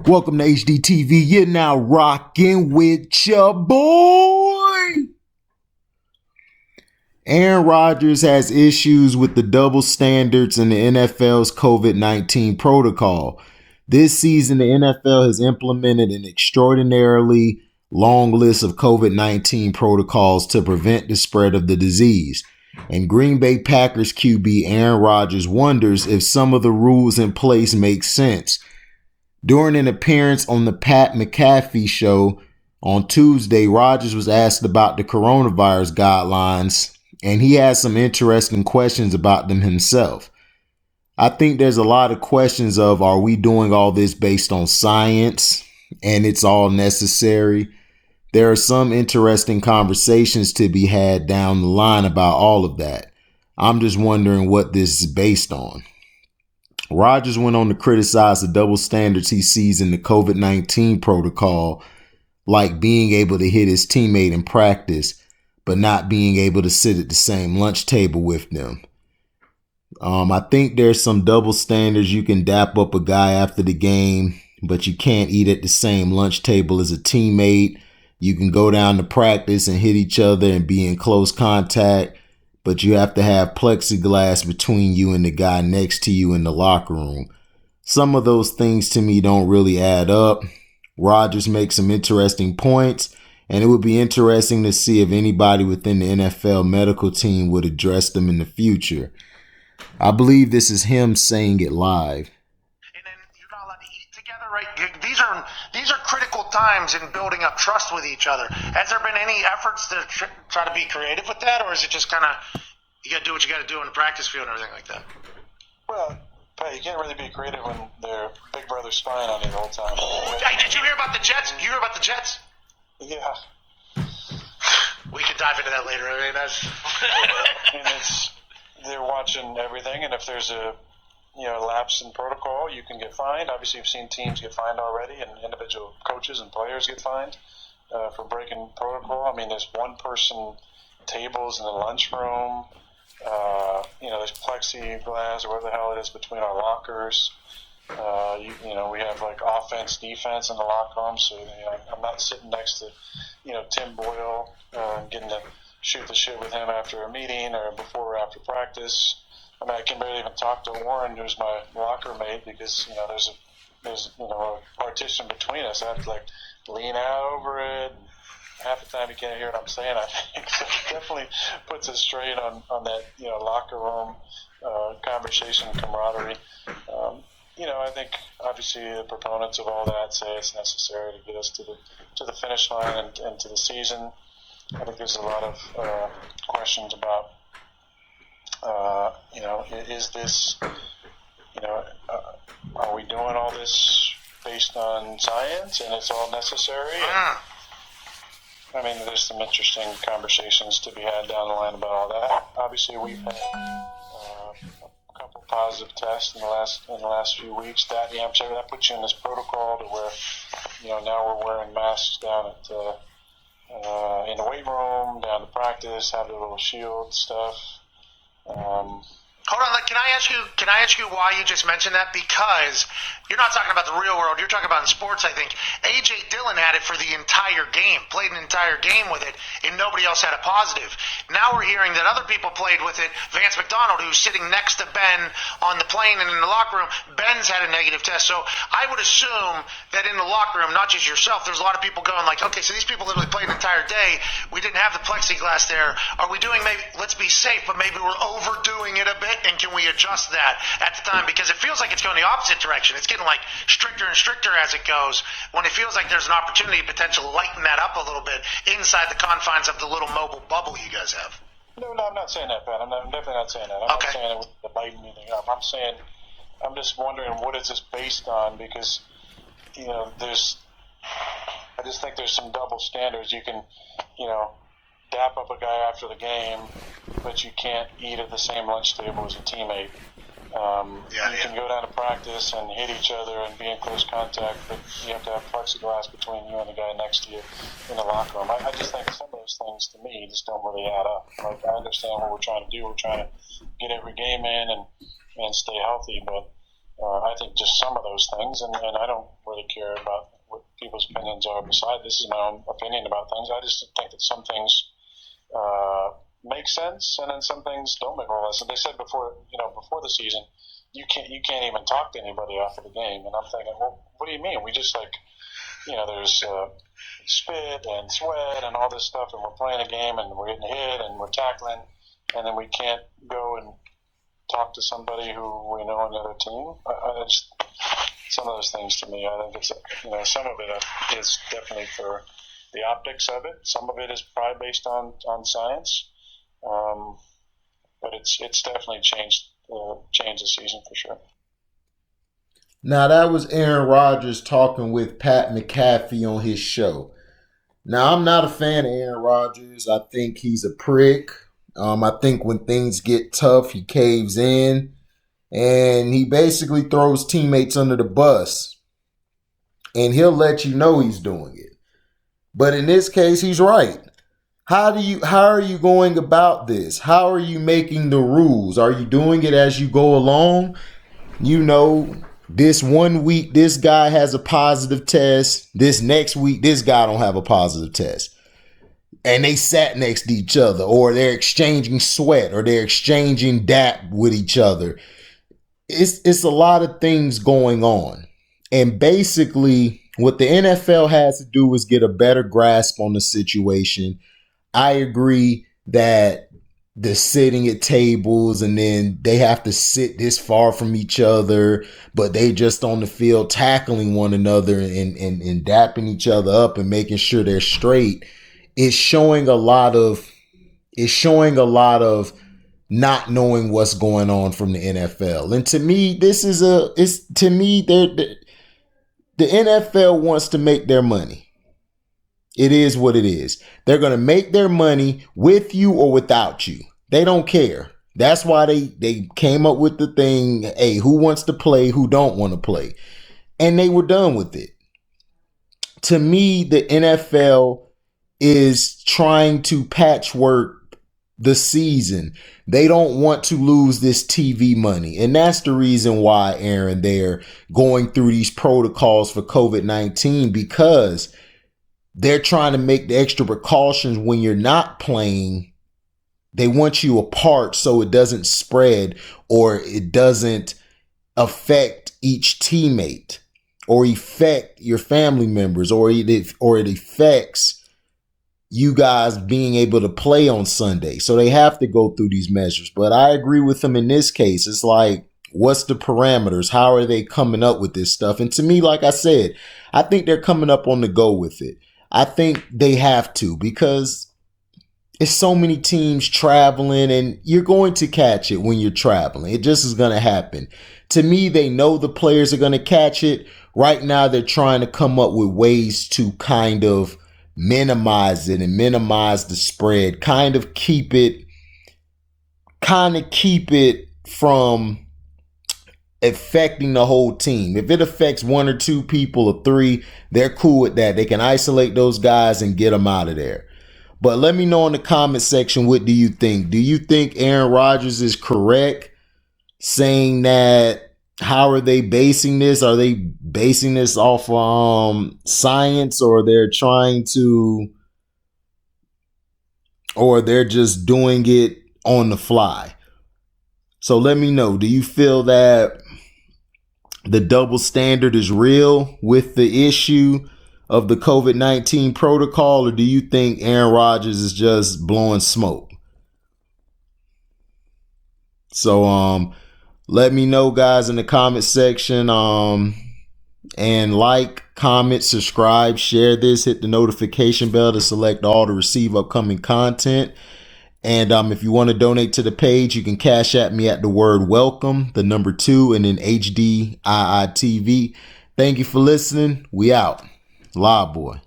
Welcome to HDTV. You're now rocking with your boy. Aaron Rodgers has issues with the double standards in the NFL's COVID-19 protocol. This season, the NFL has implemented an extraordinarily long list of COVID-19 protocols to prevent the spread of the disease. And Greenbaypackers QB Aaron Rodgers wonders if some of the rules in place make sense. During an appearance on the Pat McAfee show on Tuesday, Rodgers was asked about the coronavirus guidelines, and he had some interesting questions about them himself. I think there's a lot of questions of, are we doing all this based on science and it's all necessary? There are some interesting conversations to be had down the line about all of that. I'm just wondering what this is based on. Rodgers went on to criticize the double standards he sees in the COVID-19 protocol, like being able to hit his teammate in practice, but not being able to sit at the same lunch table with them. I think there's some double standards. You can dap up a guy after the game, but you can't eat at the same lunch table as a teammate. You can go down to practice and hit each other and be in close contact, but you have to have plexiglass between you and the guy next to you in the locker room. Some of those things to me don't really add up. Rodgers makes some interesting points, and it would be interesting to see if anybody within the NFL medical team would address them in the future. I believe this is him saying it live. And then you're not allowed to eat together, right? These are critical times in building up trust with each other. Has there been any efforts to try to be creative with that, or is it just kind of you got to do what you got to do in the practice field and everything like that? Well, Pat, you can't really be creative when they're big brother spying on you the whole time. Hey, did you hear about the Jets? You hear about the Jets? Yeah. We could dive into that later. I mean, they're watching everything, and if there's a lapse in protocol, you can get fined. Obviously, you've seen teams get fined already, and individual coaches and players get fined for breaking protocol. I mean, there's one-person tables in the lunchroom. There's plexiglass or whatever the hell it is between our lockers. We have like offense, defense in the locker room, so I'm not sitting next to Tim Boyle and getting to shoot the shit with him after a meeting or before or after practice. I mean, I can barely even talk to Warren, who's my locker mate, because there's a partition between us. I have to lean out over it. And half the time you can't hear what I'm saying. I think so it definitely puts a strain on that locker room conversation, camaraderie. I think obviously the proponents of all that say it's necessary to get us to the finish line and to the season. I think there's a lot of questions about, is this, are we doing all this based on science and it's all necessary? I mean, there's some interesting conversations to be had down the line about all that. Obviously, we've had a couple positive tests in the last few weeks. That puts you in this protocol to where, now we're wearing masks down at in the weight room, down to practice, have the little shield stuff. Hold on, can I ask you why you just mentioned that? Because you're not talking about the real world, you're talking about in sports, I think. A.J. Dillon had it for the entire game, played an entire game with it, and nobody else had a positive. Now we're hearing that other people played with it. Vance McDonald, who's sitting next to Ben on the plane and in the locker room, Ben's had a negative test. So I would assume that in the locker room, not just yourself, there's a lot of people going okay, so these people literally played an entire day. We didn't have the plexiglass there. Are we doing let's be safe, but maybe we're overdoing it a bit? And can we adjust that at the time? Because it feels like it's going the opposite direction. It's getting stricter and stricter as it goes, when it feels like there's an opportunity to potentially lighten that up a little bit inside the confines of the little mobile bubble you guys have. No, I'm not saying that, Pat. I'm definitely not saying that. I'm not saying it with the lighten anything up. I'm just wondering, what is this based on? Because, I just think there's some double standards. You can, dap up a guy after the game, but you can't eat at the same lunch table as a teammate. You can go down to practice and hit each other and be in close contact, but you have to have plexiglass between you and the guy next to you in the locker room. I just think some of those things, to me, just don't really add up. I understand what we're trying to do. We're trying to get every game in and stay healthy, but I think just some of those things, and I don't really care about what people's opinions are beside this is my own opinion about things. I just think that some things make sense, and then some things don't make a lot of sense. They said before the season, you can't even talk to anybody after the game, and I'm thinking, well, what do you mean? We just there's spit and sweat and all this stuff, and we're playing a game, and we're getting hit, and we're tackling, and then we can't go and talk to somebody who we know on the other team. I just, some of those things to me, I think it's some of it is definitely for the optics of it. Some of it is probably based on science, but it's definitely changed the season for sure. Now, that was Aaron Rodgers talking with Pat McAfee on his show. Now, I'm not a fan of Aaron Rodgers. I think he's a prick. I think when things get tough, he caves in. And he basically throws teammates under the bus. And he'll let you know he's doing it. But in this case, he's right. How are you going about this? How are you making the rules? Are you doing it as you go along? This 1 week, this guy has a positive test. This next week, this guy don't have a positive test. And they sat next to each other, or they're exchanging sweat, or they're exchanging dap with each other. It's a lot of things going on. And basically, what the NFL has to do is get a better grasp on the situation. I agree that the sitting at tables, and then they have to sit this far from each other, but they just on the field tackling one another and dapping each other up and making sure they're straight. It's showing a lot of not knowing what's going on from the NFL. And to me, the NFL wants to make their money. It is what it is. They're going to make their money with you or without you. They don't care. That's why they came up with the thing, hey, who wants to play, who don't want to play. And they were done with it. To me, the NFL is trying to patchwork the season. They don't want to lose this TV money. And that's the reason why, Aaron, they're going through these protocols for COVID-19, because they're trying to make the extra precautions when you're not playing. They want you apart so it doesn't spread, or it doesn't affect each teammate, or affect your family members, or it affects you guys being able to play on Sunday. So they have to go through these measures. But I agree with them in this case. It's like, what's the parameters? How are they coming up with this stuff? And to me, like I said, I think they're coming up on the go with it. I think they have to, because it's so many teams traveling, and you're going to catch it when you're traveling. It just is going to happen. To me, they know the players are going to catch it. Right now, they're trying to come up with ways to kind of minimize it and minimize the spread, kind of keep it from affecting the whole team. If it affects one or two people or three, they're cool with that. They can isolate those guys and get them out of there. But let me know in the comment section, what do you think? Do you think Aaron Rodgers is correct saying that? How are they basing this? Are they basing this off science, or they're just doing it on the fly? So let me know. Do you feel that the double standard is real with the issue of the COVID-19 protocol, or do you think Aaron Rodgers is just blowing smoke? So let me know, guys, in the comment section. And like, comment, subscribe, share this, hit the notification bell to select all to receive upcoming content. And if you want to donate to the page, you can cash at me at the word welcome, the number 2, and then HDIITV. Thank you for listening. We out. Live boy.